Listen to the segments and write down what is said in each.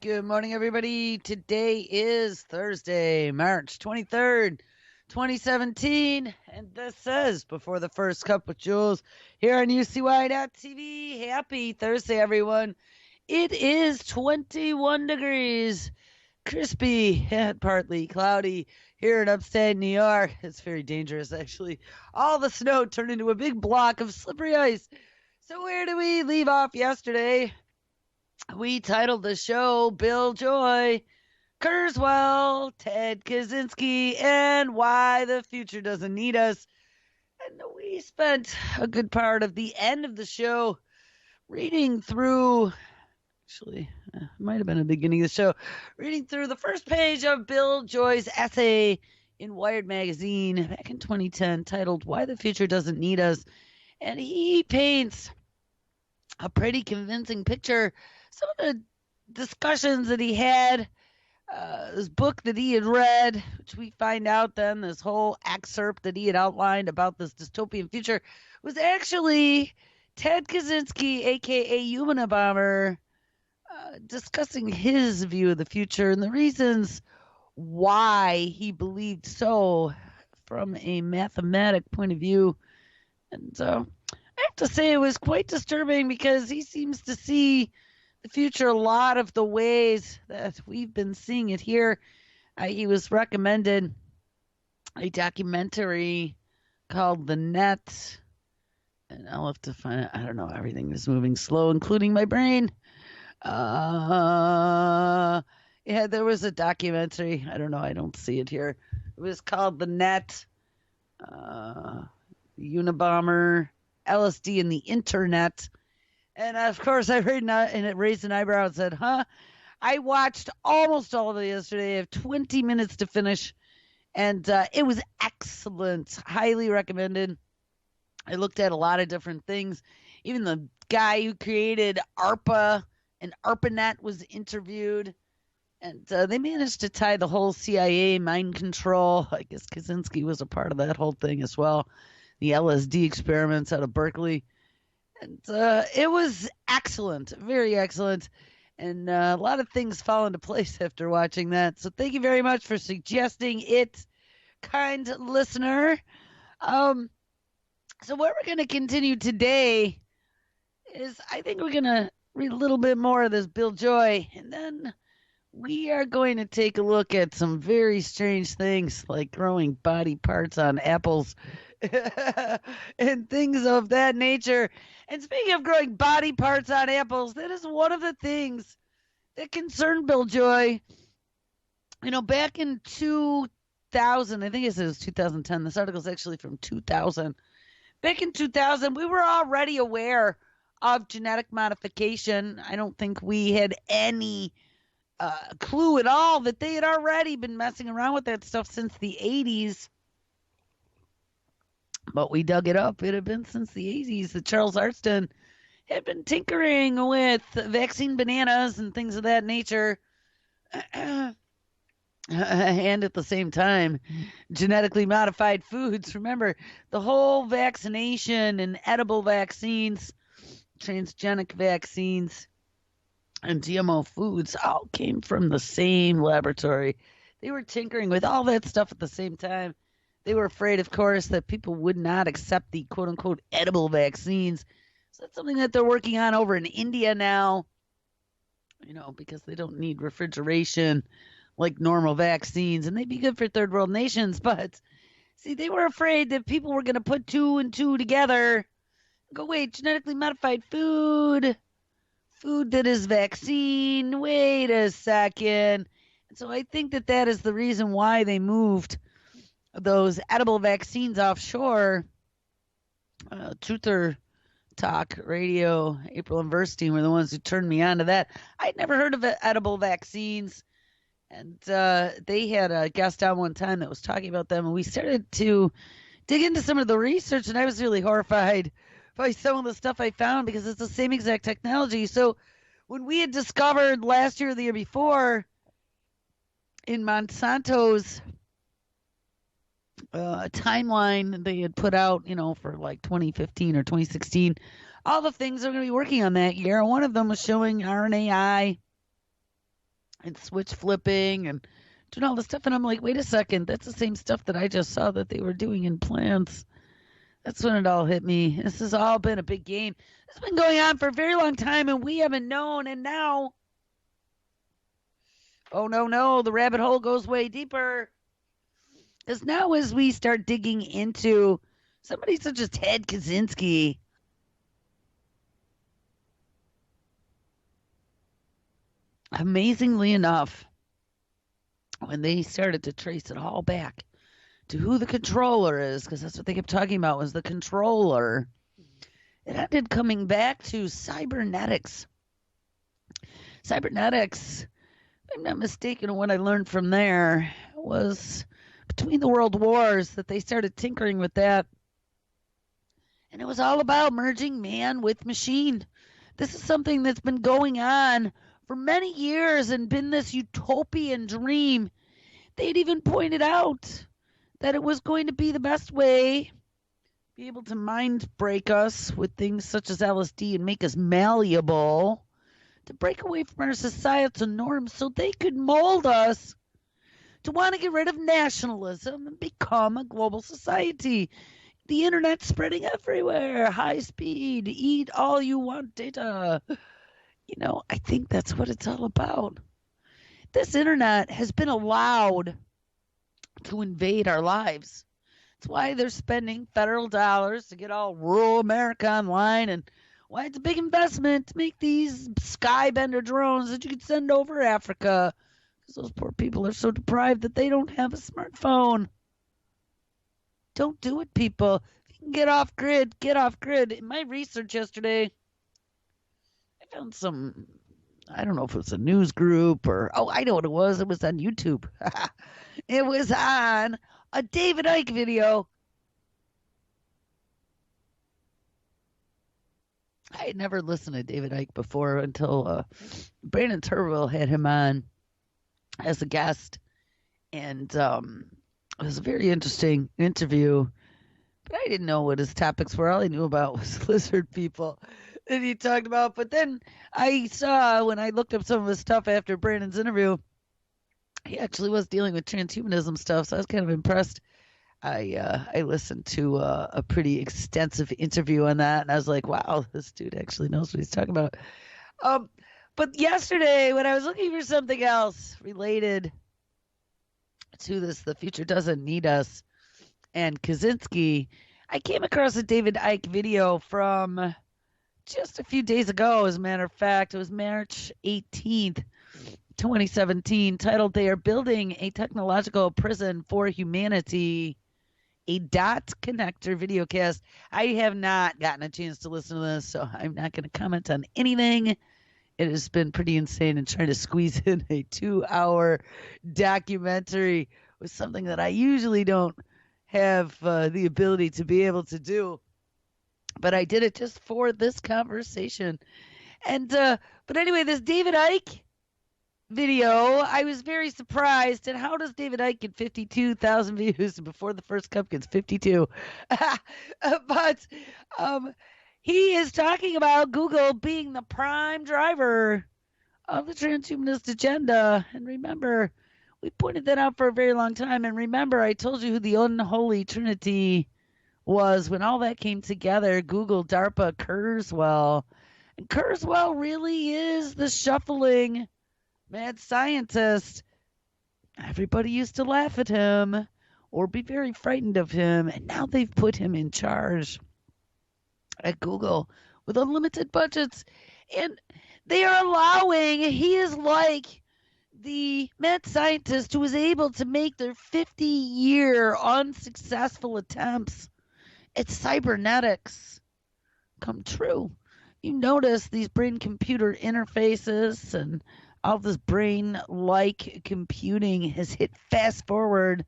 Good morning, everybody. Today is Thursday, March 23rd, 2017, and this says Before the First Cup with Jules here on UCY.tv. Happy Thursday, everyone. It is 21 degrees, crispy and partly cloudy here in upstate New York. It's very dangerous, actually. All the snow turned into a big block of slippery ice. So where do we leave off yesterday? We titled the show Bill Joy, Kurzweil, Ted Kaczynski, and Why the Future Doesn't Need Us. And we spent a good part of the end of the show reading through, actually, it might have been the beginning of the show, reading through the first page of Bill Joy's essay in Wired magazine back in 2010 titled Why the Future Doesn't Need Us. And he paints a pretty convincing picture. Some of the discussions that he had, this book that he had read, which we find out then, this whole excerpt that he had outlined about this dystopian future, was actually Ted Kaczynski, a.k.a. Unabomber, discussing his view of the future and the reasons why he believed so from a mathematic point of view. And I have to say it was quite disturbing because he seems to see the future a lot of the ways that we've been seeing it here. He was recommended a documentary called The Net, and I'll have to find it. I don't know, everything is moving slow, including my brain. Yeah, there was a documentary. I don't know, I don't see it here. It was called The Net, Unabomber, LSD and the Internet. And of course, I read and it raised an eyebrow and said, I watched almost all of it yesterday. I have 20 minutes to finish. And it was excellent. Highly recommended. I looked at a lot of different things. Even the guy who created ARPA and ARPANET was interviewed. And they managed to tie the whole CIA mind control. I guess Kaczynski was a part of that whole thing as well. The LSD experiments out of Berkeley. And it was excellent, very excellent. And a lot of things fall into place after watching that. So thank you very much for suggesting it, kind listener. So what we're going to continue today is I think we're going to read a little bit more of this Bill Joy. And then we are going to take a look at some very strange things like growing body parts on apples and things of that nature. And speaking of growing body parts on apples, that is one of the things that concerned Bill Joy. You know, back in 2000, I think it says 2010. This article is actually from 2000. Back in 2000, we were already aware of genetic modification. I don't think we had any clue at all that they had already been messing around with that stuff since the 80s. But we dug it up. It had been since the 80s that Charles Arston had been tinkering with vaccine bananas and things of that nature. And at the same time, genetically modified foods. Remember, the whole vaccination and edible vaccines, transgenic vaccines, and GMO foods all came from the same laboratory. They were tinkering with all that stuff at the same time. They were afraid, of course, that people would not accept the quote-unquote edible vaccines. So that's something that they're working on over in India now, you know, because they don't need refrigeration like normal vaccines, and they'd be good for third world nations. But, see, they were afraid that people were going to put two and two together and go, wait, genetically modified food that is vaccine, wait a second. And so I think that that is the reason why they moved those edible vaccines offshore. Truther Talk Radio, April and Verstein were the ones who turned me on to that. I'd never heard of edible vaccines, and they had a guest on one time that was talking about them, and we started to dig into some of the research, and I was really horrified by some of the stuff I found because it's the same exact technology. So when we had discovered last year or the year before in Monsanto's timeline they had put out, you know, for like 2015 or 2016, all the things they're going to be working on that year. One of them was showing RNAi and switch flipping and doing all this stuff. And I'm like, wait a second, that's the same stuff that I just saw that they were doing in plants. That's when it all hit me. This has all been a big game. It's been going on for a very long time, and we haven't known. And now, oh no, the rabbit hole goes way deeper. Because now, as we start digging into somebody such as Ted Kaczynski, amazingly enough, when they started to trace it all back to who the controller is, because that's what they kept talking about was the controller, it ended coming back to cybernetics. Cybernetics, if I'm not mistaken, what I learned from there was between the world wars that they started tinkering with that. And it was all about merging man with machine. This is something that's been going on for many years and been this utopian dream. They'd even pointed out that it was going to be the best way, be able to mind break us with things such as LSD and make us malleable, to break away from our societal norms so they could mold us to want to get rid of nationalism and become a global society. The internet spreading everywhere, high speed, eat all you want data. I think that's what it's all about. This internet has been allowed to invade our lives. That's why they're spending federal dollars to get all rural America online, and why it's a big investment to make these skybender drones that you could send over Africa, because those poor people are so deprived that they don't have a smartphone. Don't do it, people. If you can get off grid, get off grid. In my research yesterday, I found some, I don't know if it was a news group or, oh, I know what it was. It was on YouTube. It was on a David Icke video. I had never listened to David Icke before until Brandon Turville had him on as a guest. And it was a very interesting interview. But I didn't know what his topics were. All I knew about was lizard people that he talked about. But then I saw, when I looked up some of his stuff after Brandon's interview, he actually was dealing with transhumanism stuff, so I was kind of impressed. I listened to a pretty extensive interview on that, and I was like, wow, this dude actually knows what he's talking about. But yesterday, when I was looking for something else related to this, The Future Doesn't Need Us, and Kaczynski, I came across a David Icke video from just a few days ago, as a matter of fact. It was March 18th. 2017, titled "They Are Building a Technological Prison for Humanity," a dot connector videocast. I have not gotten a chance to listen to this, so I'm not going to comment on anything. It has been pretty insane, and trying to squeeze in a 2-hour documentary was something that I usually don't have the ability to be able to do. But I did it just for this conversation. And but anyway, this David Icke video, I was very surprised. And how does David Icke get 52,000 views before the first cup gets 52? But he is talking about Google being the prime driver of the transhumanist agenda. And remember, we pointed that out for a very long time. And remember, I told you who the unholy trinity was when all that came together: Google, DARPA, Kurzweil. And Kurzweil really is the shuffling mad scientist. Everybody used to laugh at him or be very frightened of him, and now they've put him in charge at Google with unlimited budgets, and they are allowing, he is like the mad scientist who was able to make their 50-year unsuccessful attempts at cybernetics come true. You notice these brain-computer interfaces and all this brain-like computing has hit fast forward.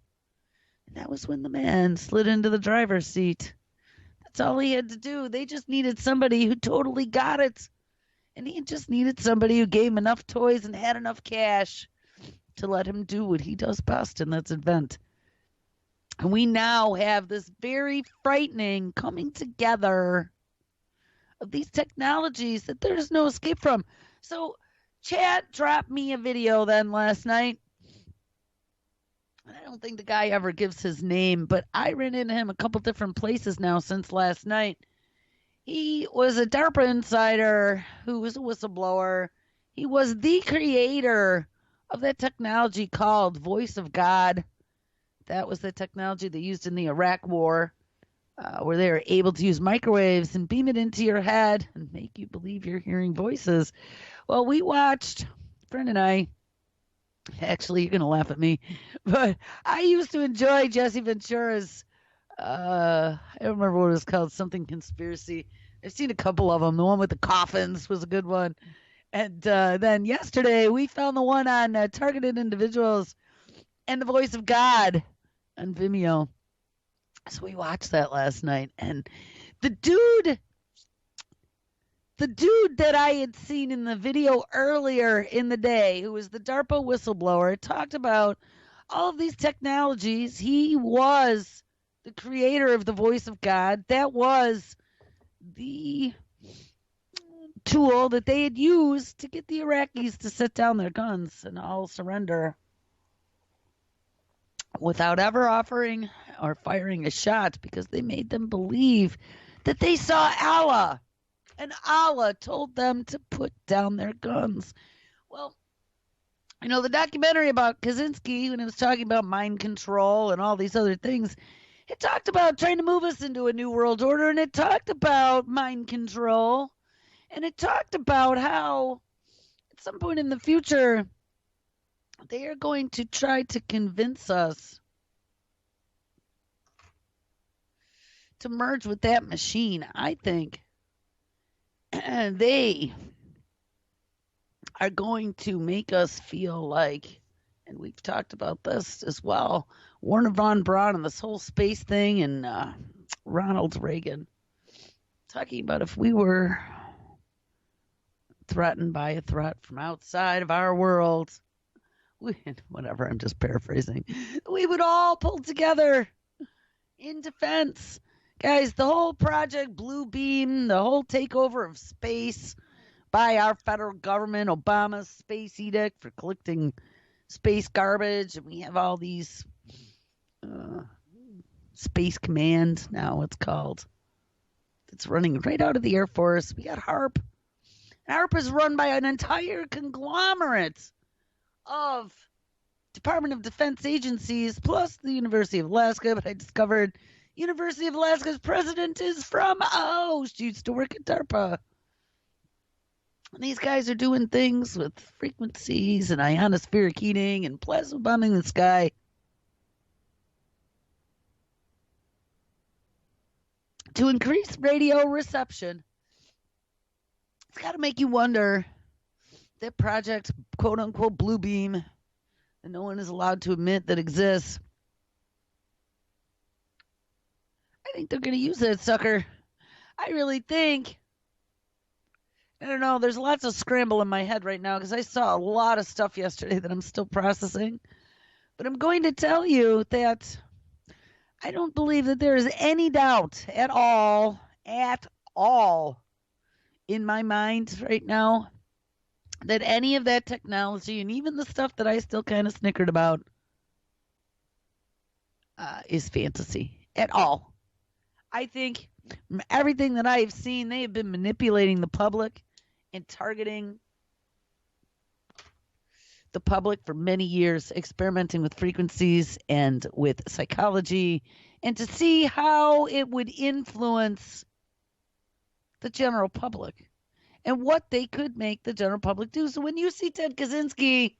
And that was when the man slid into the driver's seat. That's all he had to do. They just needed somebody who totally got it. And he just needed somebody who gave him enough toys and had enough cash to let him do what he does best, and that's invent. And we now have this very frightening coming together of these technologies that there's no escape from. So Chat dropped me a video then last night. I don't think the guy ever gives his name, but I ran into him a couple different places now since last night. He was a DARPA insider who was a whistleblower. He was the creator of that technology called Voice of God. That was the technology they used in the Iraq War, where they were able to use microwaves and beam it into your head and make you believe you're hearing voices. Well, we watched, friend and I, actually, you're going to laugh at me, but I used to enjoy Jesse Ventura's, I don't remember what it was called, something conspiracy. I've seen a couple of them. The one with the coffins was a good one. And then yesterday, we found the one on targeted individuals and the voice of God on Vimeo. So we watched that last night. And the dude that I had seen in the video earlier in the day, who was the DARPA whistleblower, talked about all of these technologies. He was the creator of the voice of God. That was the tool that they had used to get the Iraqis to set down their guns and all surrender without ever offering or firing a shot, because they made them believe that they saw Allah. And Allah told them to put down their guns. Well, the documentary about Kaczynski, when it was talking about mind control and all these other things, it talked about trying to move us into a new world order, and it talked about mind control, and it talked about how at some point in the future they are going to try to convince us to merge with that machine. I think they are going to make us feel like, and we've talked about this as well, Werner von Braun and this whole space thing, and Ronald Reagan talking about if we were threatened by a threat from outside of our world, whatever, I'm just paraphrasing, we would all pull together in defense. Guys, the whole Project Blue Beam, the whole takeover of space by our federal government, Obama's space edict for collecting space garbage, and we have all these Space Command, now it's called. It's running right out of the Air Force. We got HARP. HARP is run by an entire conglomerate of Department of Defense agencies, plus the University of Alaska, but I discovered University of Alaska's president is from, she used to work at DARPA. And these guys are doing things with frequencies and ionospheric heating and plasma bombing the sky to increase radio reception. It's got to make you wonder, that project, quote unquote, Blue Beam, that no one is allowed to admit that exists. I think they're going to use that sucker. I really think. I don't know. There's lots of scramble in my head right now because I saw a lot of stuff yesterday that I'm still processing. But I'm going to tell you that I don't believe that there is any doubt at all in my mind right now that any of that technology, and even the stuff that I still kind of snickered about, is fantasy at all. I think everything that I've seen, they have been manipulating the public and targeting the public for many years, experimenting with frequencies and with psychology, and to see how it would influence the general public and what they could make the general public do. So when you see Ted Kaczynski,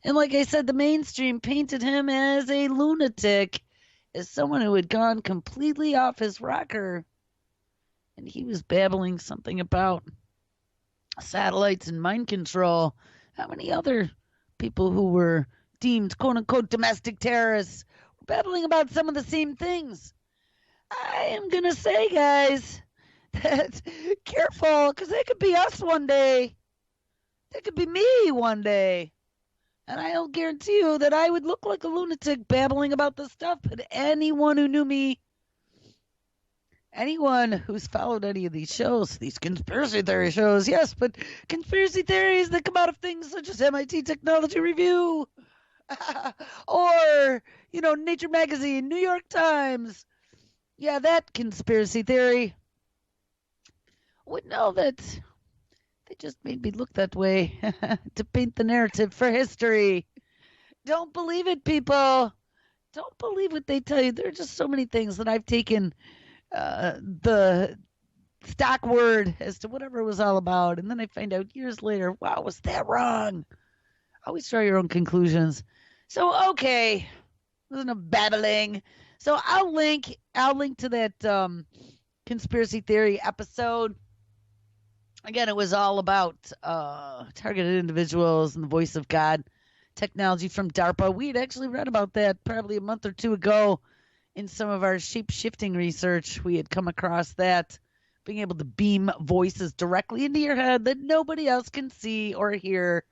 and like I said, the mainstream painted him as a lunatic, as someone who had gone completely off his rocker, and he was babbling something about satellites and mind control. How many other people who were deemed quote-unquote domestic terrorists were babbling about some of the same things? I am going to say, guys, that careful, because that could be us one day. That could be me one day. And I'll guarantee you that I would look like a lunatic babbling about this stuff, but anyone who knew me anyone who's followed any of these shows, these conspiracy theory shows, yes, but conspiracy theories that come out of things such as MIT Technology Review, or, Nature Magazine, New York Times. Yeah, that conspiracy theory would know that they just made me look that way to paint the narrative for history. Don't believe it, people. Don't believe what they tell you. There are just so many things that I've taken the stock word as to whatever it was all about, and then I find out years later, wow, was that wrong? Always draw your own conclusions. So, okay, wasn't a babbling. So I'll link to that conspiracy theory episode. Again, it was all about targeted individuals and the voice of God technology from DARPA. We had actually read about that probably a month or two ago in some of our shape-shifting research. We had come across that, being able to beam voices directly into your head that nobody else can see or hear.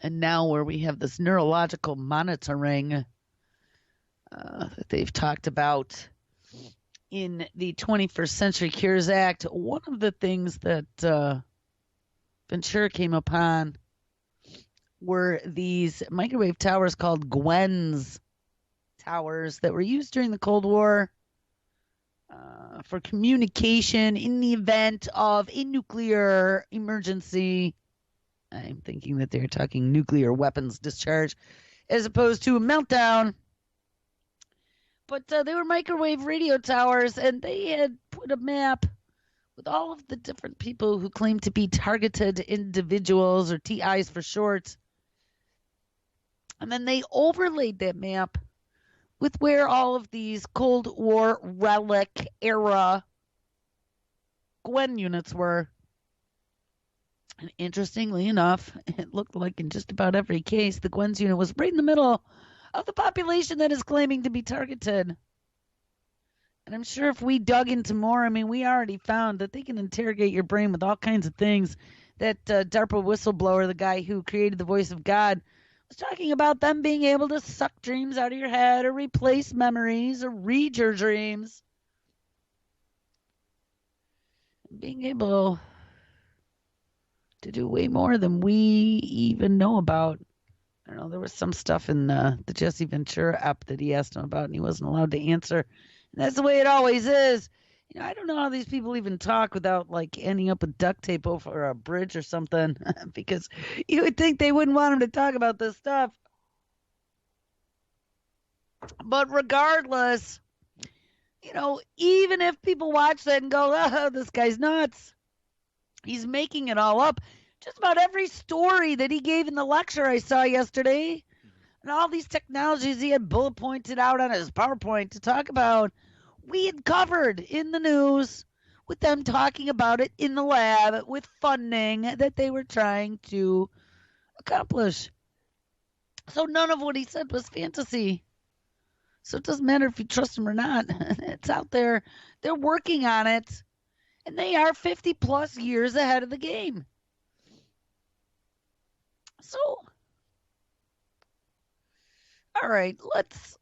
And now where we have this neurological monitoring that they've talked about in the 21st Century Cures Act, one of the things that Ventura came upon were these microwave towers called GWENs towers that were used during the Cold War for communication in the event of a nuclear emergency. I'm thinking that they're talking nuclear weapons discharge as opposed to a meltdown. But they were microwave radio towers, and they had put a map with all of the different people who claim to be targeted individuals, or TIs for short. And then they overlaid that map with where all of these Cold War relic era GWEN units were. And interestingly enough, it looked like in just about every case, the GWEN's unit was right in the middle of the population that is claiming to be targeted. And I'm sure if we dug into more, we already found that they can interrogate your brain with all kinds of things. That DARPA whistleblower, the guy who created the voice of God, was talking about them being able to suck dreams out of your head or replace memories or read your dreams. Being able to do way more than we even know about. I don't know, there was some stuff in the Jesse Ventura app that he asked him about and he wasn't allowed to answer. And that's the way it always is. I don't know how these people even talk without ending up with duct tape over a bridge or something because you would think they wouldn't want him to talk about this stuff. But regardless, even if people watch that and go, oh, this guy's nuts, he's making it all up. Just about every story that he gave in the lecture I saw yesterday, and all these technologies he had bullet pointed out on his PowerPoint to talk about, we had covered in the news with them talking about it in the lab with funding that they were trying to accomplish. So none of what he said was fantasy. So it doesn't matter if you trust him or not. It's out there. They're working on it. And they are 50 plus years ahead of the game. So, all right, let's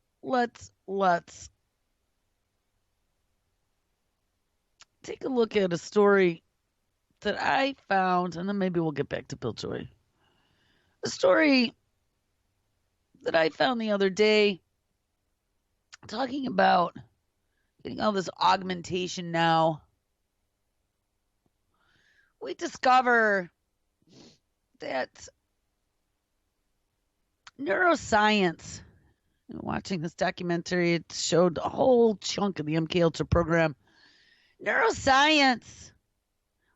take a look at a story that I found, and then maybe we'll get back to Bill Joy. A story that I found the other day talking about getting all this augmentation now. We discover that Neuroscience, watching this documentary, it showed a whole chunk of the MK Ultra program. Neuroscience,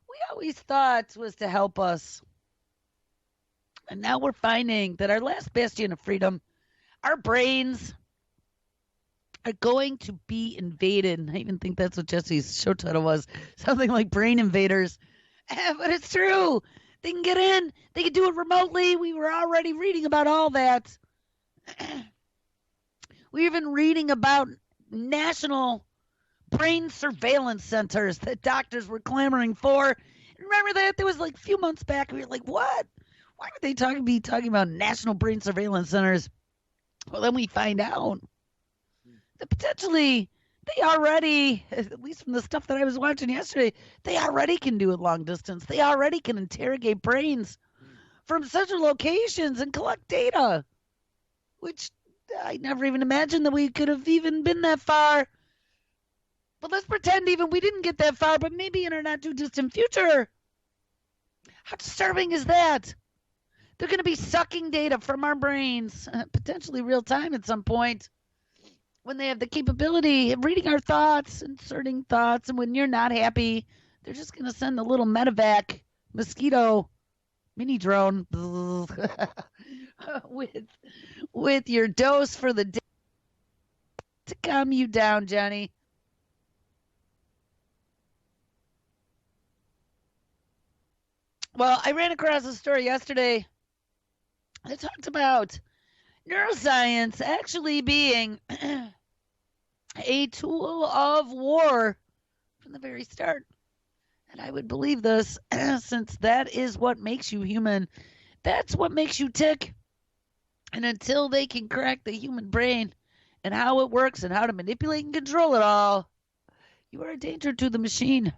we always thought was to help us. And now we're finding that our last bastion of freedom, our brains, are going to be invaded. And I even think that's what Jesse's show title was, something like Brain Invaders. But it's true. They can get in. They can do it remotely. We were already reading about all that. We're even reading about national brain surveillance centers that doctors were clamoring for. Remember that? There was a few months back, we were like, what? Why would they talking about national brain surveillance centers? Well, then we find out that potentially they already, at least from the stuff that I was watching yesterday, they already can do it long distance. They already can interrogate brains from central locations and collect data, which I never even imagined that we could have even been that far. But let's pretend even we didn't get that far, but maybe in our not too distant future. How disturbing is that? They're going to be sucking data from our brains, potentially real time at some point, when they have the capability of reading our thoughts, inserting thoughts, and when you're not happy, they're just going to send a little medevac mosquito mini drone with your dose for the day to calm you down, Johnny. Well, I ran across a story yesterday that talked about neuroscience actually being a tool of war from the very start. And I would believe this since that is what makes you human. That's what makes you tick. And until they can crack the human brain and how it works and how to manipulate and control it all, you are a danger to the machine.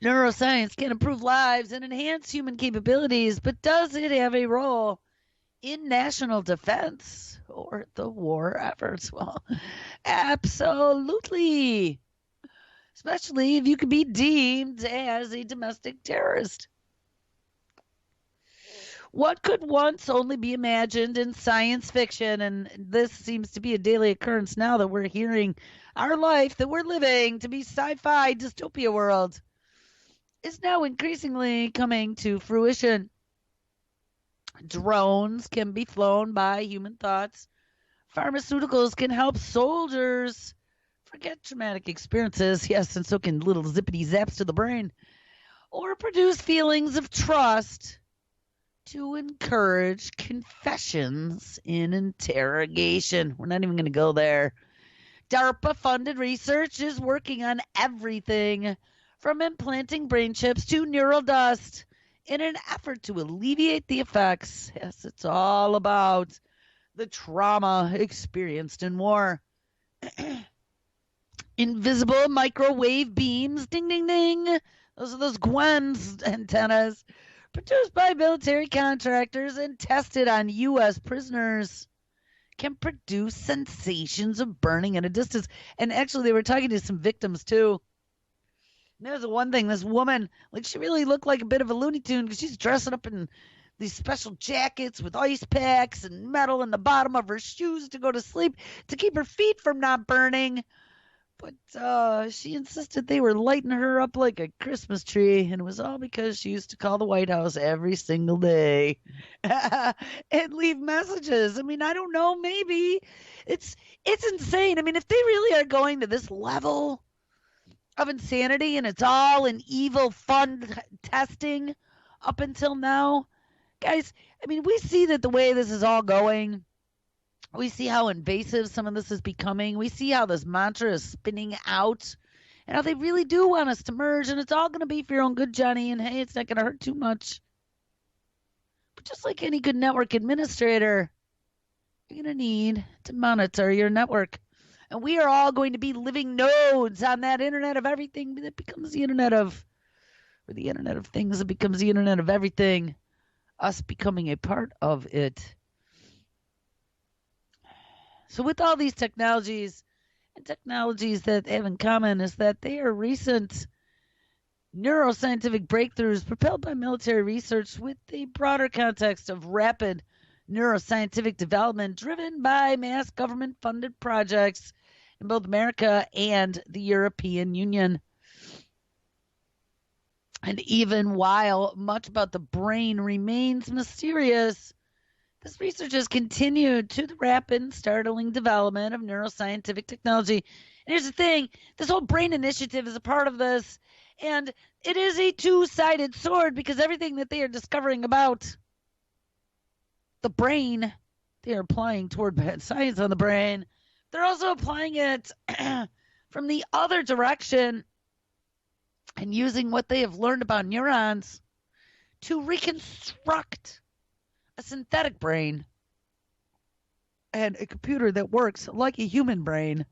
Neuroscience can improve lives and enhance human capabilities, but does it have a role in national defense or the war efforts? Well, absolutely. Especially if you could be deemed as a domestic terrorist. What could once only be imagined in science fiction, and this seems to be a daily occurrence now that we're hearing our life that we're living to be sci-fi dystopia world, is now increasingly coming to fruition. Drones can be flown by human thoughts. Pharmaceuticals can help soldiers forget traumatic experiences, yes, and so can little zippity zaps to the brain, or produce feelings of trust to encourage confessions in interrogation. We're not even going to go there. DARPA funded research is working on everything from implanting brain chips to neural dust in an effort to alleviate the effects. Yes, it's all about the trauma experienced in war. Invisible microwave beams, ding, ding, ding. Those are those GWEN antennas produced by military contractors and tested on U.S. prisoners can produce sensations of burning at a distance. And actually, they were talking to some victims, too. And there's the one thing, this woman, like, she really looked like a bit of a Looney Tune because she's dressing up in these special jackets with ice packs and metal in the bottom of her shoes to go to sleep to keep her feet from not burning. But she insisted they were lighting her up like a Christmas tree, and it was all because she used to call the White House every single day and leave messages. I mean, I don't know, maybe it's insane. I mean, if they really are going to this level of insanity and it's all an evil fun testing up until now, guys, I mean, we see that the way this is all going, we see how invasive some of this is becoming. We see how this mantra is spinning out and how they really do want us to merge. And it's all going to be for your own good, Johnny. And hey, it's not going to hurt too much. But just like any good network administrator, you're going to need to monitor your network. And we are all going to be living nodes on that Internet of everything that becomes the Internet of, or the Internet of things that becomes the Internet of everything. Us becoming a part of it. So with all these technologies, and technologies that have in common is that they are recent neuroscientific breakthroughs propelled by military research with the broader context of rapid neuroscientific development driven by mass government-funded projects in both America and the European Union. And even while much about the brain remains mysterious, this research has continued to the rapid and startling development of neuroscientific technology. And here's the thing, this whole brain initiative is a part of this, and it is a two-sided sword because everything that they are discovering about the brain, they are applying toward bad science on the brain. They're also applying it from the other direction and using what they have learned about neurons to reconstruct a synthetic brain. and a computer that works like a human brain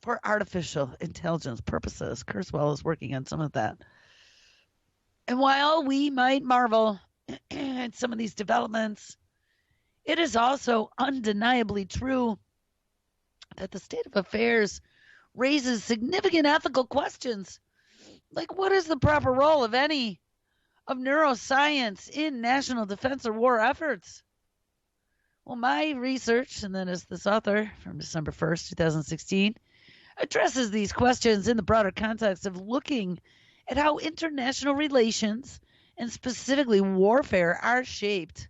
for artificial intelligence purposes. Kurzweil is working on some of that. And while we might marvel at some of these developments, it is also undeniably true that the state of affairs raises significant ethical questions. Like, what is the proper role, of any, of neuroscience in national defense or war efforts? Well, my research, and then as this author from December 1st, 2016, addresses these questions in the broader context of looking at how international relations, and specifically warfare, are shaped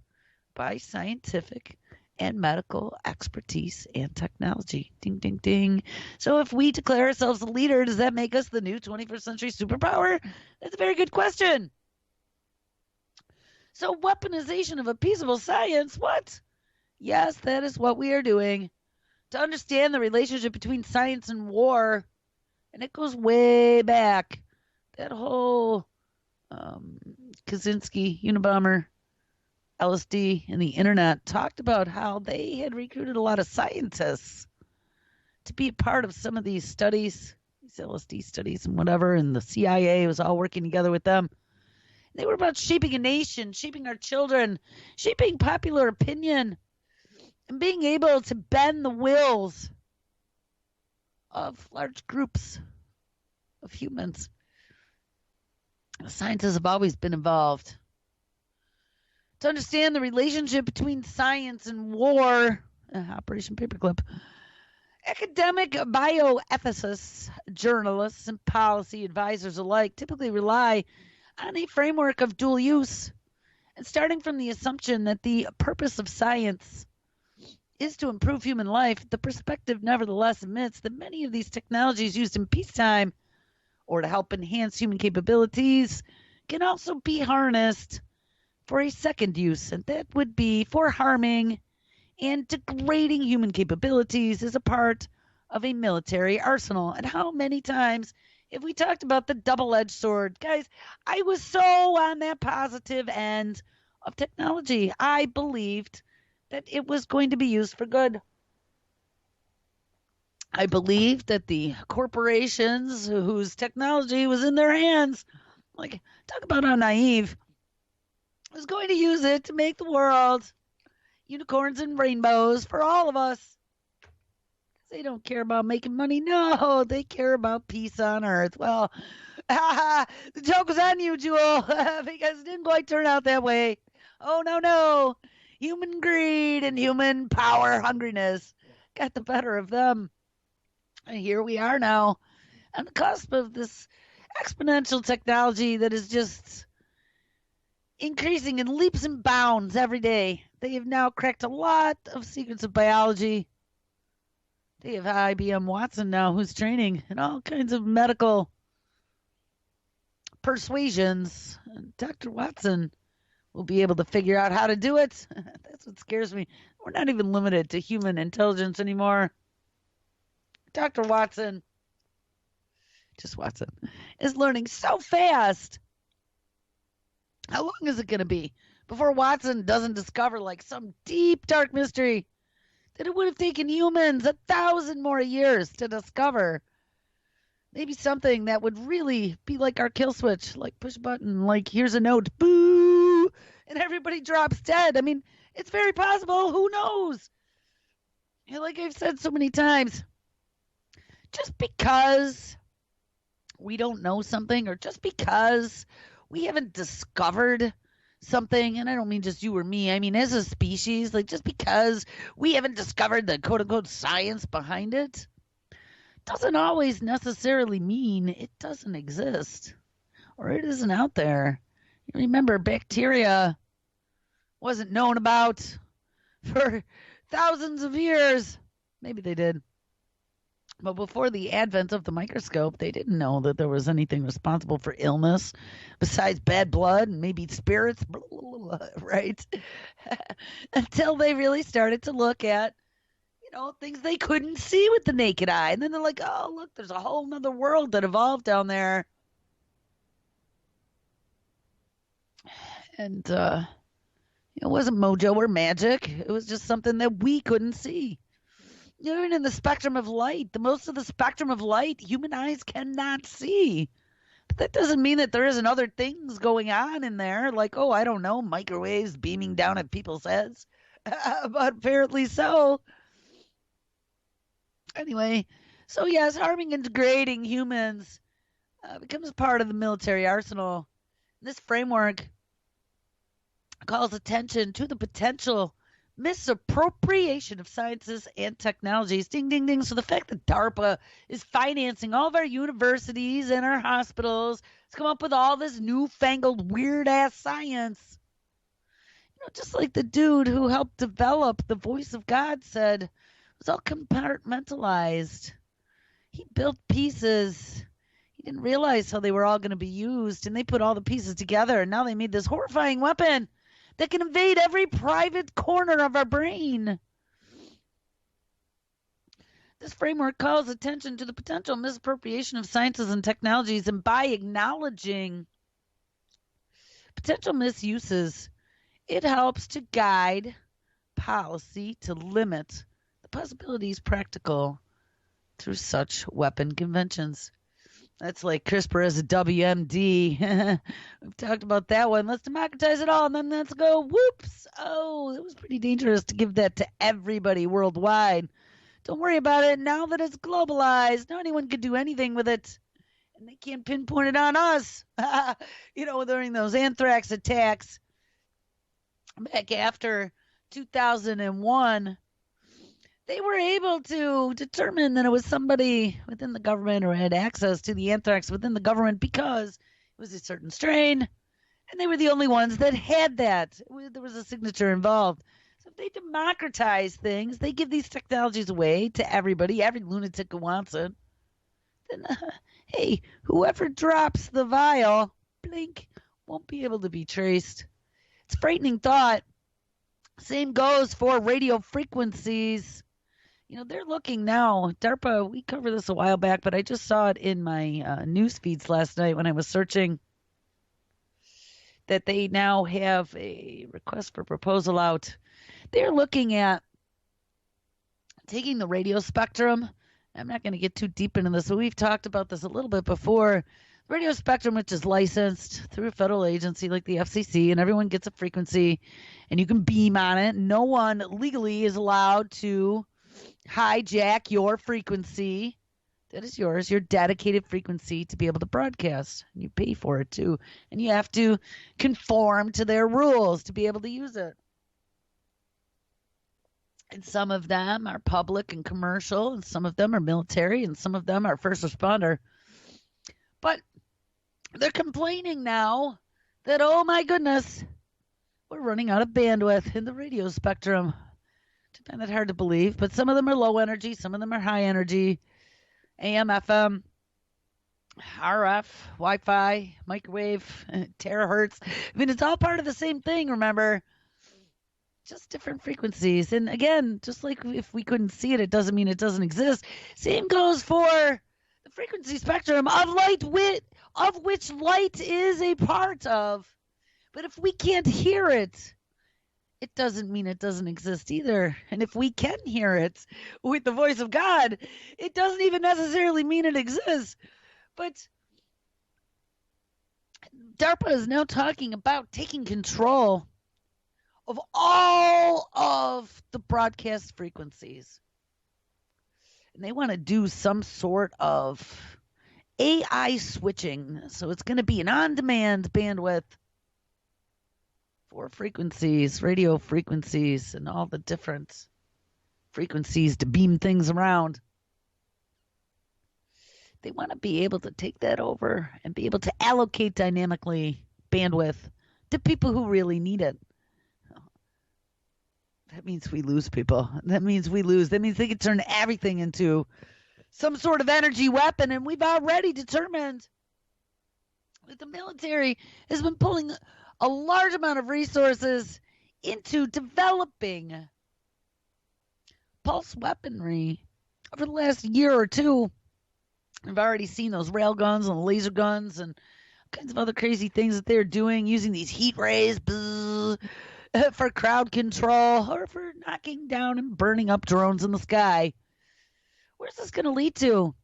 by scientific and medical expertise and technology. Ding, ding, ding. So if we declare ourselves a leader, does that make us the new 21st century superpower? That's a very good question. So weaponization of a peaceable science, what? Yes, that is what we are doing. To understand the relationship between science and war, and it goes way back. That whole Kaczynski, Unabomber, LSD, and the internet talked about how they had recruited a lot of scientists to be a part of some of these studies, these LSD studies and whatever, and the CIA was all working together with them. They were about shaping a nation, shaping our children, shaping popular opinion, and being able to bend the wills of large groups of humans. Scientists have always been involved. To understand the relationship between science and war, Operation Paperclip, academic bioethicists, journalists, and policy advisors alike typically rely on a framework of dual use, and starting from the assumption that the purpose of science is to improve human life, the perspective nevertheless admits that many of these technologies used in peacetime or to help enhance human capabilities can also be harnessed for a second use, and that would be for harming and degrading human capabilities as a part of a military arsenal. And how many times have we talked about the double-edged sword? Guys, I was so on that positive end of technology. I believed that it was going to be used for good. I believed that the corporations whose technology was in their hands, like, talk about how naive, was going to use it to make the world unicorns and rainbows for all of us. They don't care about making money. No, they care about peace on earth. Well, the joke was on you, Jewel, because it didn't quite turn out that way. Oh, no. Human greed and human power hungriness got the better of them. And here we are now on the cusp of this exponential technology that is just increasing in leaps and bounds every day. They have now cracked a lot of secrets of biology. They have IBM Watson now, who's training in all kinds of medical persuasions. And Dr. Watson will be able to figure out how to do it. That's what scares me. We're not even limited to human intelligence anymore. Dr. Watson, just Watson, is learning so fast. How long is it going to be before Watson doesn't discover like some deep, dark mystery that it would have taken humans 1,000 more years to discover? Maybe something that would really be like our kill switch, like push a button, like here's a note, boo, and everybody drops dead. I mean, it's very possible. Who knows? And like I've said so many times, just because we don't know something, or just because we haven't discovered something, and I don't mean just you or me, I mean as a species, like just because we haven't discovered the quote-unquote science behind it, doesn't always necessarily mean it doesn't exist or it isn't out there. You remember, bacteria wasn't known about for thousands of years. Maybe they did. But before the advent of the microscope, they didn't know that there was anything responsible for illness besides bad blood and maybe spirits, blah, blah, blah, right? Until they really started to look at, things they couldn't see with the naked eye. And then they're like, oh, look, there's a whole nother world that evolved down there. And, It wasn't mojo or magic. It was just something that we couldn't see. Even in the spectrum of light, the most of the spectrum of light human eyes cannot see. But that doesn't mean that there isn't other things going on in there, like, oh, I don't know, microwaves beaming down at people's heads. But apparently so. Anyway, so yes, harming and degrading humans becomes part of the military arsenal. This framework calls attention to the potential misappropriation of sciences and technologies. Ding, ding, ding. So the fact that DARPA is financing all of our universities and our hospitals to come up with all this newfangled weird-ass science. Just like the dude who helped develop the voice of God said, it was all compartmentalized. He built pieces. He didn't realize how they were all going to be used, and they put all the pieces together, and now they made this horrifying weapon that can invade every private corner of our brain. This framework calls attention to the potential misappropriation of sciences and technologies, and by acknowledging potential misuses, it helps to guide policy to limit the possibilities practical through such weapon conventions. That's like CRISPR as a WMD. We've talked about that one. Let's democratize it all, and then let's go. Whoops. Oh, it was pretty dangerous to give that to everybody worldwide. Don't worry about it. Now that it's globalized, now anyone could do anything with it, and they can't pinpoint it on us. During those anthrax attacks back after 2001, they were able to determine that it was somebody within the government or had access to the anthrax within the government because it was a certain strain, and they were the only ones that had that. There was a signature involved. So if they democratize things, they give these technologies away to everybody, every lunatic who wants it, then, hey, whoever drops the vial, blink, won't be able to be traced. It's a frightening thought. Same goes for radio frequencies. They're looking now. DARPA, we covered this a while back, but I just saw it in my news feeds last night when I was searching that they now have a request for proposal out. They're looking at taking the radio spectrum. I'm not going to get too deep into this, but we've talked about this a little bit before. Radio spectrum, which is licensed through a federal agency like the FCC, and everyone gets a frequency, and you can beam on it. No one legally is allowed to hijack your frequency. That is yours, your dedicated frequency to be able to broadcast. And you pay for it too. And you have to conform to their rules to be able to use it. And some of them are public and commercial, and some of them are military, and some of them are first responder. But they're complaining now that, oh my goodness, we're running out of bandwidth in the radio spectrum. I find that hard to believe, but some of them are low energy, some of them are high energy. AM, FM, RF, Wi-Fi, microwave, terahertz. I mean, it's all part of the same thing, remember? Just different frequencies. And again, just like if we couldn't see it, it doesn't mean it doesn't exist. Same goes for the frequency spectrum of light, of which light is a part of. But if we can't hear it, it doesn't mean it doesn't exist either. And if we can hear it with the voice of God, it doesn't even necessarily mean it exists. But DARPA is now talking about taking control of all of the broadcast frequencies. And they want to do some sort of AI switching. So it's going to be an on-demand bandwidth for frequencies, radio frequencies, and all the different frequencies to beam things around. They want to be able to take that over and be able to allocate dynamically bandwidth to people who really need it. That means we lose people. That means we lose. That means they can turn everything into some sort of energy weapon, and we've already determined that the military has been pulling a large amount of resources into developing pulse weaponry over the last year or two. I've already seen those rail guns and laser guns and all kinds of other crazy things that they're doing, using these heat rays. for crowd control or for knocking down and burning up drones in the sky. Where's this going to lead to?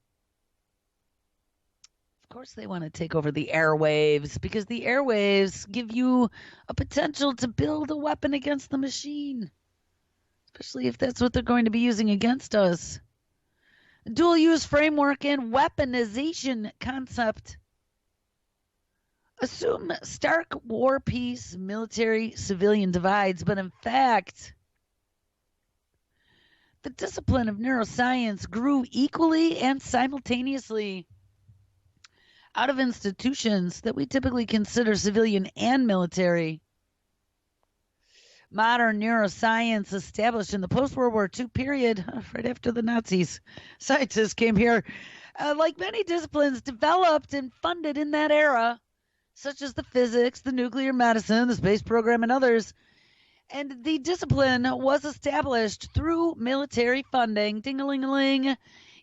Of course, they want to take over the airwaves because the airwaves give you a potential to build a weapon against the machine, especially if that's what they're going to be using against us. Dual use framework and weaponization concept assume stark war peace, military civilian divides, but in fact, the discipline of neuroscience grew equally and simultaneously out of institutions that we typically consider civilian and military. Modern neuroscience, established in the post-World War II period, right after the Nazis, scientists came here, like many disciplines, developed and funded in that era, such as the physics, the nuclear medicine, the space program, and others. And the discipline was established through military funding, ding-a-ling-a-ling,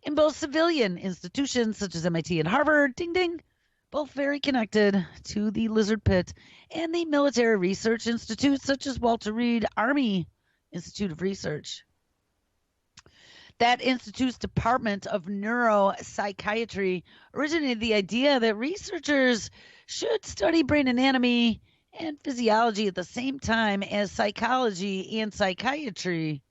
in both civilian institutions such as MIT and Harvard, ding-ding, both very connected to the Lizard Pit, and the military research institutes such as Walter Reed Army Institute of Research. That institute's Department of Neuropsychiatry originated the idea that researchers should study brain anatomy and physiology at the same time as psychology and psychiatry.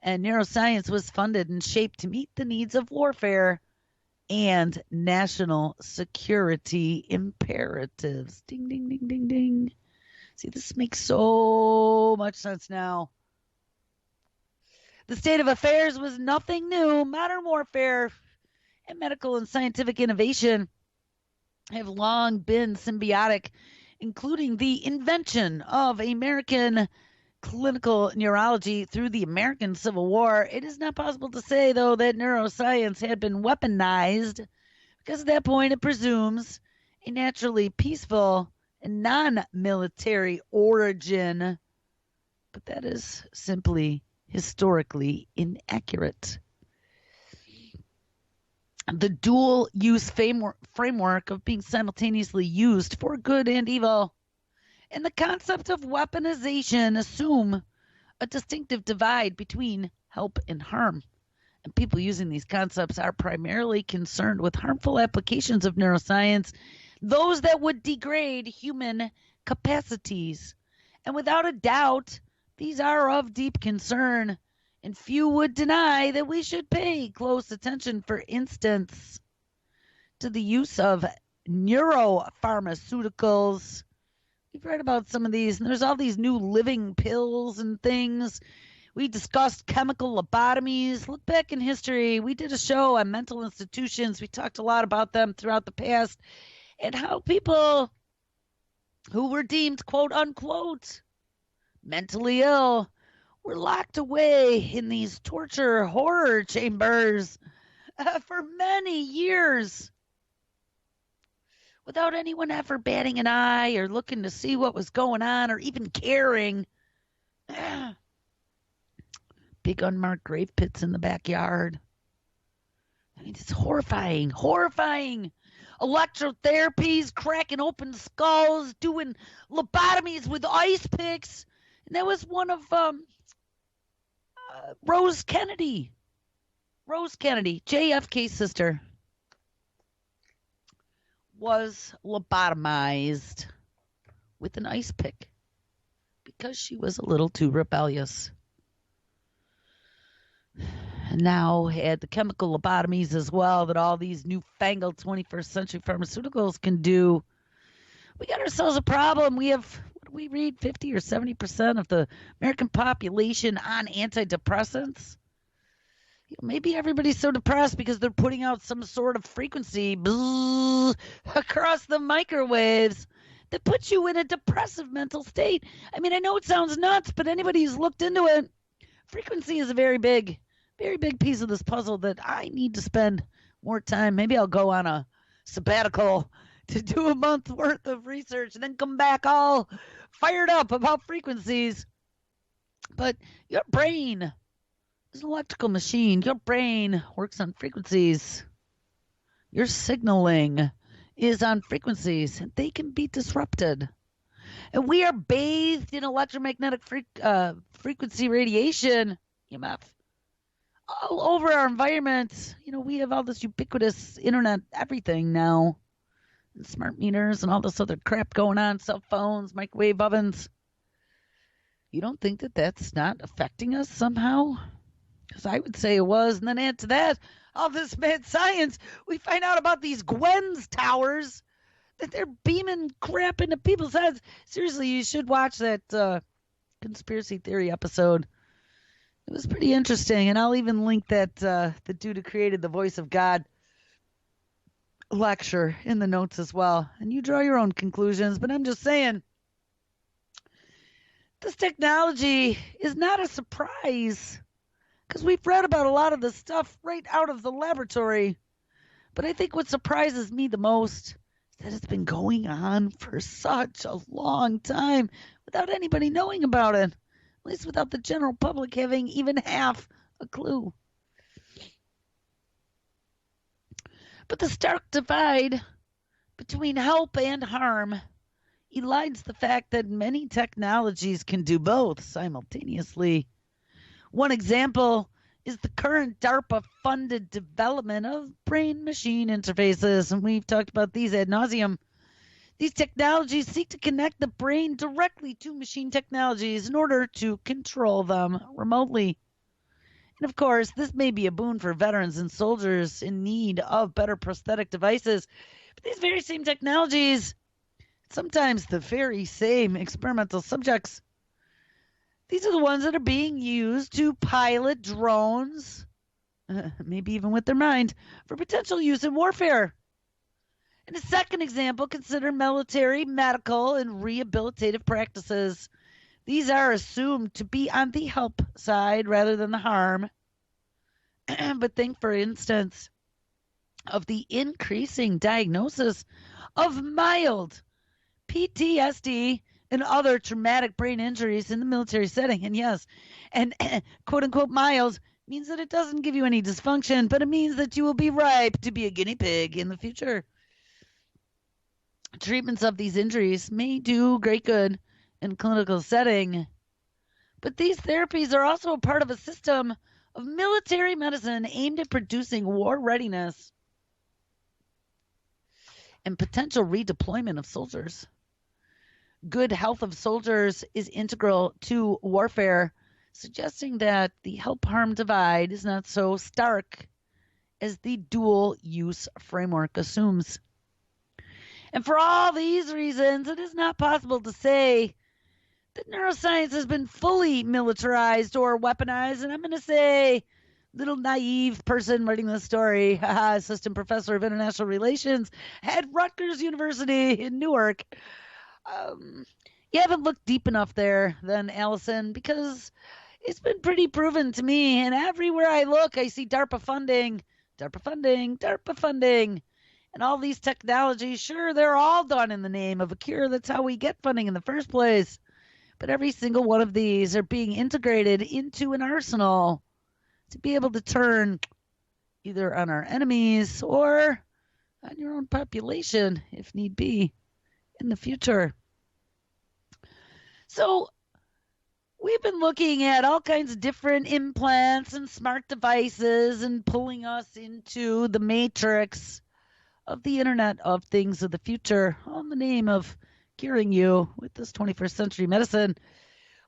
And neuroscience was funded and shaped to meet the needs of warfare and national security imperatives. Ding, ding, ding, ding, ding. See, this makes so much sense now. The state of affairs was nothing new. Modern warfare and medical and scientific innovation have long been symbiotic, including the invention of American clinical neurology through the American Civil War. It is not possible to say, though, that neuroscience had been weaponized, because at that point it presumes a naturally peaceful and non-military origin. But that is simply historically inaccurate. The dual-use framework of being simultaneously used for good and evil and the concept of weaponization assume a distinctive divide between help and harm. And people using these concepts are primarily concerned with harmful applications of neuroscience, those that would degrade human capacities. And without a doubt, these are of deep concern, and few would deny that we should pay close attention, for instance, to the use of neuropharmaceuticals. We've read about some of these, and there's all these new living pills and things. We discussed chemical lobotomies. Look back in history. We did a show on mental institutions. We talked a lot about them throughout the past and how people who were deemed, quote unquote, mentally ill were locked away in these torture horror chambers for many years without anyone ever batting an eye or looking to see what was going on or even caring. Big unmarked grave pits in the backyard. I mean, it's horrifying. Electrotherapies, cracking open skulls, doing lobotomies with ice picks. And that was one of Rose Kennedy, JFK's sister, was lobotomized with an ice pick because she was a little too rebellious. And now had the chemical lobotomies as well that all these newfangled 21st century pharmaceuticals can do. We got ourselves a problem. We have, what do we read, 50 or 70% of the American population on antidepressants. Maybe everybody's so depressed because they're putting out some sort of frequency across the microwaves that puts you in a depressive mental state. I mean, I know it sounds nuts, but anybody who's looked into it, frequency is a very big piece of this puzzle that I need to spend more time. Maybe I'll go on a sabbatical to do a month's worth of research and then come back all fired up about frequencies. But your brain is an electrical machine. Your brain works on frequencies. Your signaling is on frequencies, and they can be disrupted. And we are bathed in electromagnetic frequency radiation, EMF, all over our environment. We have all this ubiquitous internet everything now, and smart meters and all this other crap going on, cell phones, microwave ovens. You don't think that that's not affecting us somehow? Because I would say it was. And then add to that all this mad science. We find out about these GWEN's towers, that they're beaming crap into people's heads. Seriously, you should watch that conspiracy theory episode. It was pretty interesting. And I'll even link that the dude who created the Voice of God lecture in the notes as well. And you draw your own conclusions. But I'm just saying, this technology is not a surprise, because we've read about a lot of this stuff right out of the laboratory. But I think what surprises me the most is that it's been going on for such a long time without anybody knowing about it, at least without the general public having even half a clue. But the stark divide between help and harm elides the fact that many technologies can do both simultaneously. One example is the current DARPA-funded development of brain-machine interfaces, and we've talked about these ad nauseum. These technologies seek to connect the brain directly to machine technologies in order to control them remotely. And of course, this may be a boon for veterans and soldiers in need of better prosthetic devices, but these very same technologies, sometimes the very same experimental subjects, these are the ones that are being used to pilot drones, maybe even with their mind, for potential use in warfare. In a second example, consider military, medical, and rehabilitative practices. These are assumed to be on the help side rather than the harm. But think, for instance, of the increasing diagnosis of mild PTSD and other traumatic brain injuries in the military setting. And yes, and quote-unquote mild means that it doesn't give you any dysfunction, but it means that you will be ripe to be a guinea pig in the future. Treatments of these injuries may do great good in clinical setting, but these therapies are also a part of a system of military medicine aimed at producing war readiness and potential redeployment of soldiers. Good health of soldiers is integral to warfare, suggesting that the help-harm divide is not so stark as the dual-use framework assumes. And for all these reasons, it is not possible to say that neuroscience has been fully militarized or weaponized. And I'm going to say, little naive person writing this story, assistant professor of international relations at Rutgers University in Newark. You haven't looked deep enough there, then, Allison, because it's been pretty proven to me. And everywhere I look, I see DARPA funding, DARPA funding, DARPA funding. And all these technologies, sure, they're all done in the name of a cure. That's how we get funding in the first place. But every single one of these are being integrated into an arsenal to be able to turn either on our enemies or on your own population, if need be, in the future. So we've been looking at all kinds of different implants and smart devices and pulling us into the matrix of the Internet of Things of the future, all in the name of curing you with this 21st century medicine.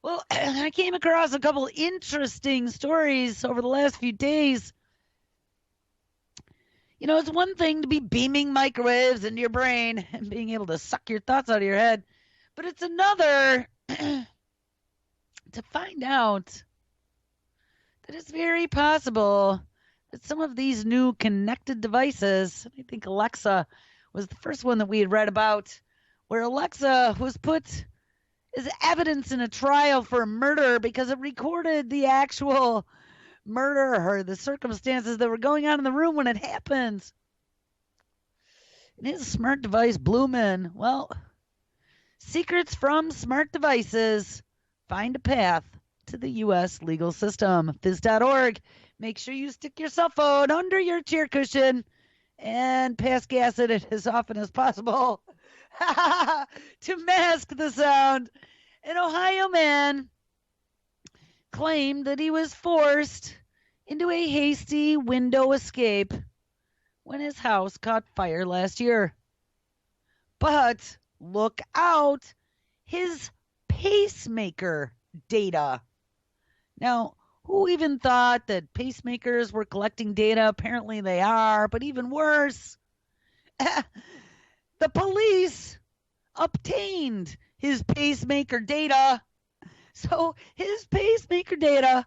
Well, I came across a couple interesting stories over the last few days. You know, it's one thing to be beaming microwaves into your brain and being able to suck your thoughts out of your head, but it's another to find out that it's very possible that some of these new connected devices, I think Alexa was the first one that we had read about, where Alexa was put as evidence in a trial for a murder because it recorded the actual murder or the circumstances that were going on in the room when it happened. And his smart device blew him in. Well, secrets from smart devices find a path to the U.S. legal system. Phys.org. Make sure you stick your cell phone under your chair cushion and pass gas at it as often as possible to mask the sound. An Ohio man claimed that he was forced into a hasty window escape when his house caught fire last year. But look out, his pacemaker data. Now, who even thought that pacemakers were collecting data? Apparently they are, but even worse, the police obtained his pacemaker data. So his pacemaker data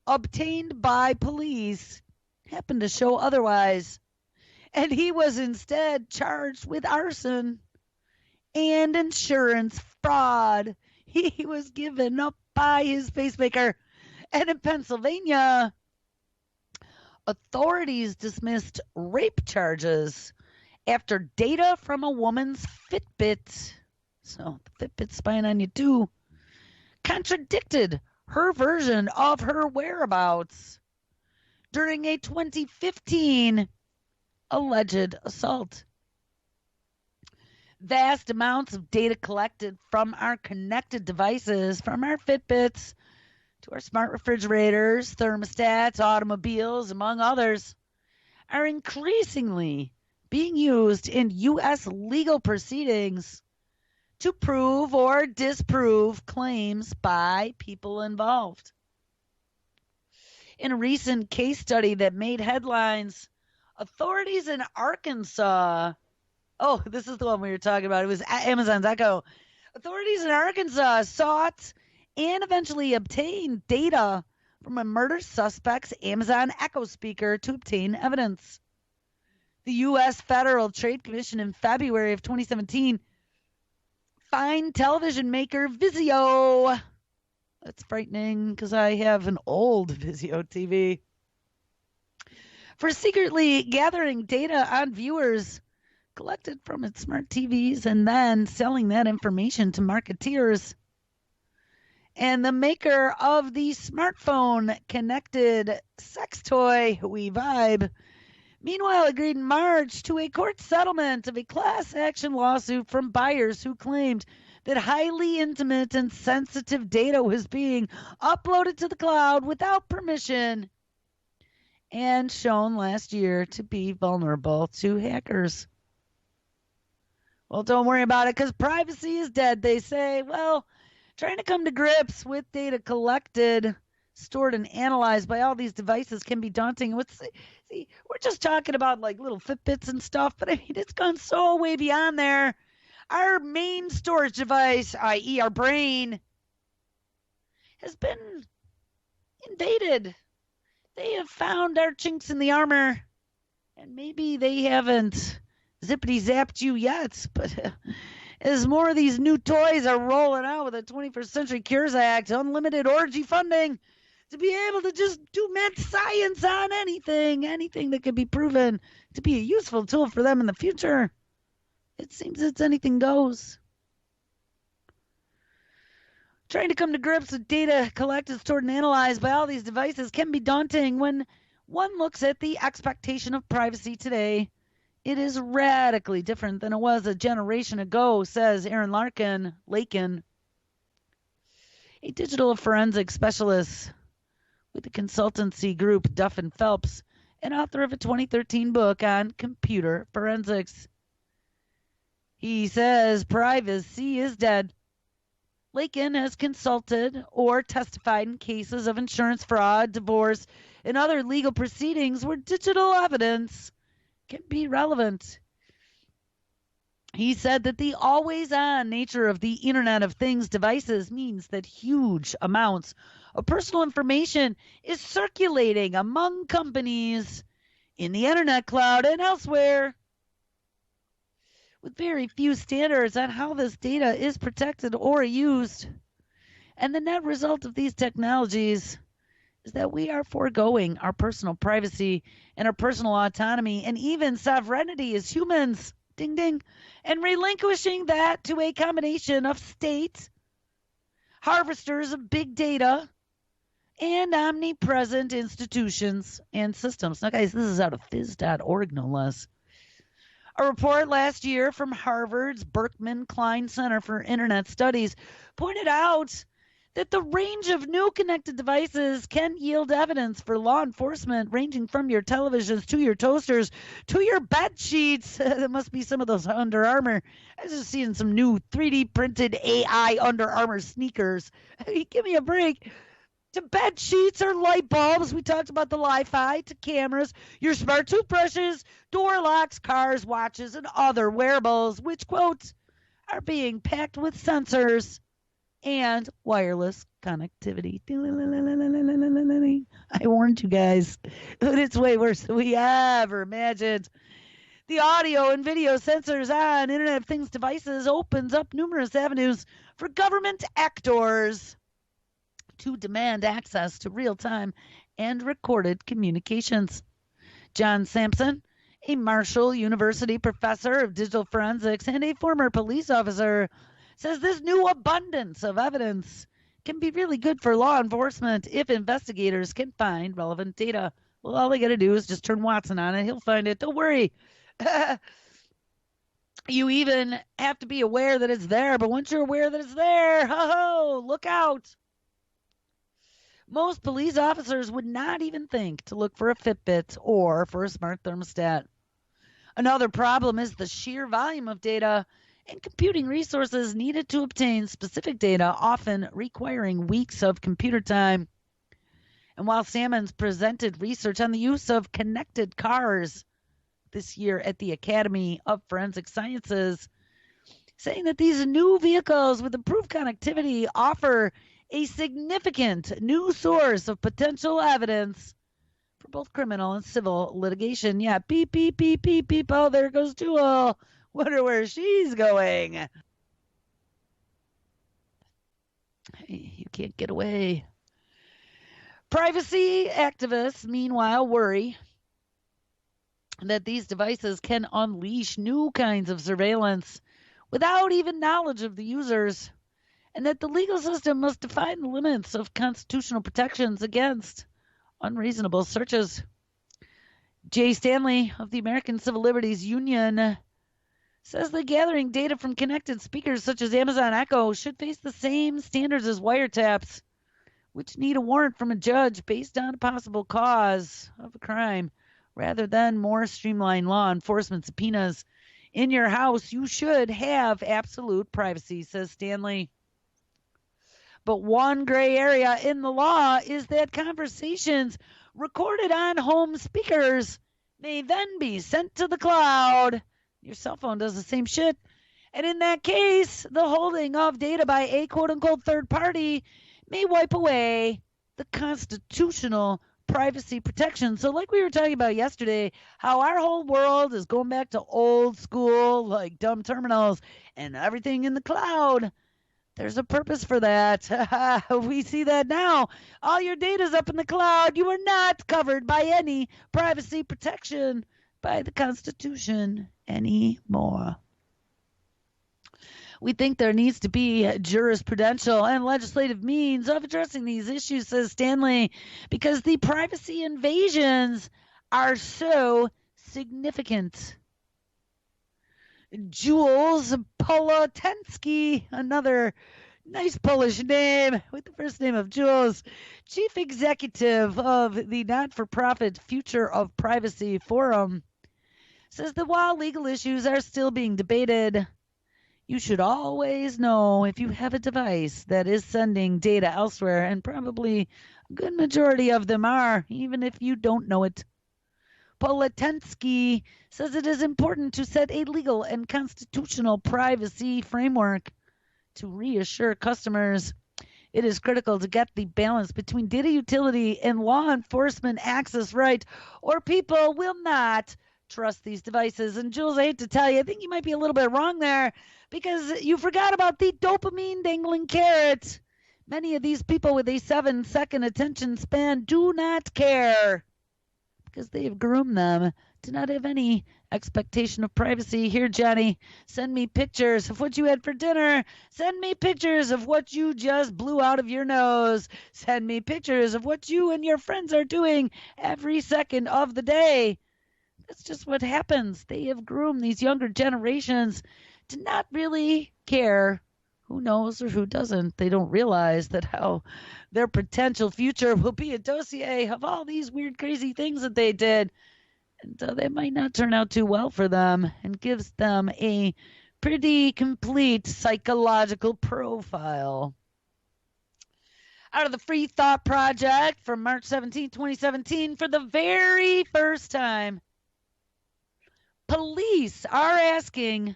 obtained by police happened to show otherwise. And he was instead charged with arson and insurance fraud. He was given up by his pacemaker. And in Pennsylvania, authorities dismissed rape charges after data from a woman's Fitbit, so the Fitbit's spying on you too, contradicted her version of her whereabouts during a 2015 alleged assault. Vast amounts of data collected from our connected devices, from our Fitbits to our smart refrigerators, thermostats, automobiles, among others, are increasingly being used in U.S. legal proceedings to prove or disprove claims by people involved. In a recent case study that made headlines, authorities in Arkansas, oh, this is the one we were talking about, it was Amazon's Echo. Authorities in Arkansas sought and eventually obtained data from a murder suspect's Amazon Echo speaker to obtain evidence. The U.S. Federal Trade Commission in February of 2017 fined television maker Vizio. That's frightening because I have an old Vizio TV. For secretly gathering data on viewers collected from its smart TVs and then selling that information to marketeers. And the maker of the smartphone connected sex toy WeVibe meanwhile agreed in March to a court settlement of a class action lawsuit from buyers who claimed that highly intimate and sensitive data was being uploaded to the cloud without permission and shown last year to be vulnerable to hackers. Well, don't worry about it because privacy is dead, they say. Well, trying to come to grips with data collected, stored, and analyzed by all these devices can be daunting. See, we're just talking about like little Fitbits and stuff, but I mean, it's gone so way beyond there. Our main storage device, i.e. our brain, has been invaded. They have found our chinks in the armor, and maybe they haven't zippity-zapped you yet, but as more of these new toys are rolling out with the 21st Century Cures Act, unlimited orgy funding, to be able to just do mad science on anything that could be proven to be a useful tool for them in the future. It seems it's anything goes. Trying to come to grips with data collected, stored, and analyzed by all these devices can be daunting when one looks at the expectation of privacy today. It is radically different than it was a generation ago, says Aaron Lakin, a digital forensic specialist with the consultancy group Duff & Phelps, and author of a 2013 book on computer forensics. He says privacy is dead. Lakin has consulted or testified in cases of insurance fraud, divorce, and other legal proceedings where digital evidence can be relevant. He said that the always-on nature of the Internet of Things devices means that huge amounts of personal information is circulating among companies in the Internet cloud and elsewhere, with very few standards on how this data is protected or used. And the net result of these technologies is that we are foregoing our personal privacy and our personal autonomy and even sovereignty as humans, ding ding, and relinquishing that to a combination of state, harvesters of big data, and omnipresent institutions and systems. Now, guys, this is out of phys.org, no less. A report last year from Harvard's Berkman Klein Center for Internet Studies pointed out that the range of new connected devices can yield evidence for law enforcement, ranging from your televisions to your toasters to your bed sheets. That must be some of those Under Armour. I was just seeing some new 3D printed AI Under Armour sneakers. Give me a break. To bed sheets or light bulbs, we talked about the Li-Fi, to cameras, your smart toothbrushes, door locks, cars, watches, and other wearables, which, quote, are being packed with sensors and wireless connectivity. I warned you guys. It's way worse than we ever imagined. The audio and video sensors on Internet of Things devices opens up numerous avenues for government actors to demand access to real-time and recorded communications. John Sampson, a Marshall University professor of digital forensics and a former police officer, says this new abundance of evidence can be really good for law enforcement if investigators can find relevant data. Well, all they got to do is just turn Watson on it. He'll find it. Don't worry. You even have to be aware that it's there, but once you're aware that it's there, ho-ho, look out. Most police officers would not even think to look for a Fitbit or for a smart thermostat. Another problem is the sheer volume of data and computing resources needed to obtain specific data, often requiring weeks of computer time. And while Salmons presented research on the use of connected cars this year at the Academy of Forensic Sciences, saying that these new vehicles with improved connectivity offer a significant new source of potential evidence for both criminal and civil litigation. Yeah, beep, beep, beep, beep, beep. Oh, there goes Jewel. Wonder where she's going. You can't get away. Privacy activists, meanwhile, worry that these devices can unleash new kinds of surveillance without even knowledge of the users, and that the legal system must define the limits of constitutional protections against unreasonable searches. Jay Stanley of the American Civil Liberties Union says that gathering data from connected speakers such as Amazon Echo should face the same standards as wiretaps, which need a warrant from a judge based on a possible cause of a crime, rather than more streamlined law enforcement subpoenas. In your house, you should have absolute privacy, says Stanley. But one gray area in the law is that conversations recorded on home speakers may then be sent to the cloud. Your cell phone does the same shit. And in that case, the holding of data by a quote-unquote third party may wipe away the constitutional privacy protection. So like we were talking about yesterday, how our whole world is going back to old school, like dumb terminals and everything in the cloud. There's a purpose for that. We see that now. All your data's up in the cloud. You are not covered by any privacy protection by the Constitution anymore. We think there needs to be jurisprudential and legislative means of addressing these issues, says Stanley, because the privacy invasions are so significant. Jules Polotensky, another nice Polish name with the first name of Jules, chief executive of the not-for-profit Future of Privacy Forum, says that while legal issues are still being debated, you should always know if you have a device that is sending data elsewhere, and probably a good majority of them are, even if you don't know it. Polotensky says it is important to set a legal and constitutional privacy framework to reassure customers. It is critical to get the balance between data utility and law enforcement access right, or people will not trust these devices. And Jules, I hate to tell you, I think you might be a little bit wrong there, because you forgot about the dopamine dangling carrot. Many of these people with a 7-second attention span do not care, because they have groomed them to not have any expectation of privacy. Here, Johnny, send me pictures of what you had for dinner. Send me pictures of what you just blew out of your nose. Send me pictures of what you and your friends are doing every second of the day. That's just what happens. They have groomed these younger generations to not really care who knows or who doesn't. They don't realize that how their potential future will be a dossier of all these weird, crazy things that they did. And they might not turn out too well for them, and gives them a pretty complete psychological profile. Out of the Free Thought Project from March 17, 2017, for the very first time, police are asking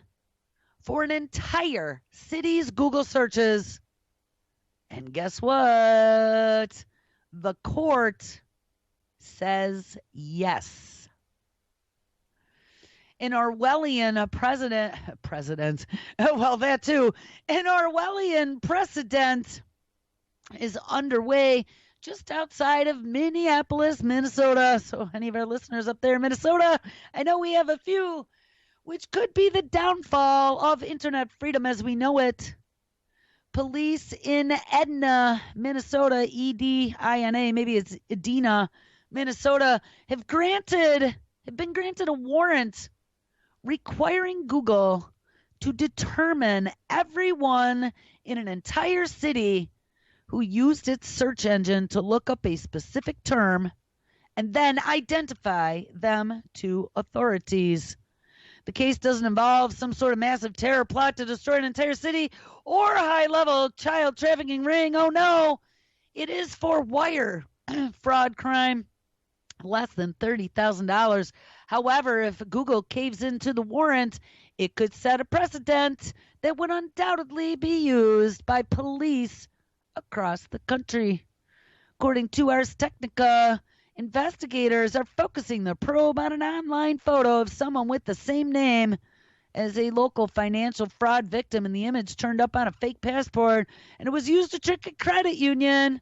for an entire city's Google searches. And guess what? The court says yes. An Orwellian precedent, well, that too, an Orwellian precedent is underway just outside of Minneapolis, Minnesota. So any of our listeners up there in Minnesota, I know we have a few, which could be the downfall of internet freedom as we know it. Police in Edina, Minnesota, Edina, maybe it's Edina, Minnesota, have been granted a warrant requiring Google to determine everyone in an entire city who used its search engine to look up a specific term and then identify them to authorities. The case doesn't involve some sort of massive terror plot to destroy an entire city or a high-level child trafficking ring. Oh, no. It is for wire fraud crime, less than $30,000. However, if Google caves into the warrant, it could set a precedent that would undoubtedly be used by police across the country. According to Ars Technica, investigators are focusing their probe on an online photo of someone with the same name as a local financial fraud victim, and the image turned up on a fake passport, and it was used to trick a credit union,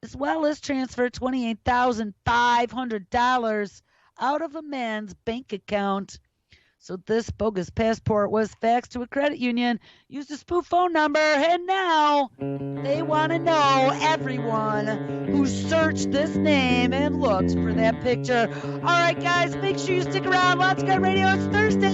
as well as transfer $28,500 out of a man's bank account. So this bogus passport was faxed to a credit union, used a spoof phone number, and now they want to know everyone who searched this name and looked for that picture. All right, guys, make sure you stick around. Lots of Gun Radio. It's Thursday.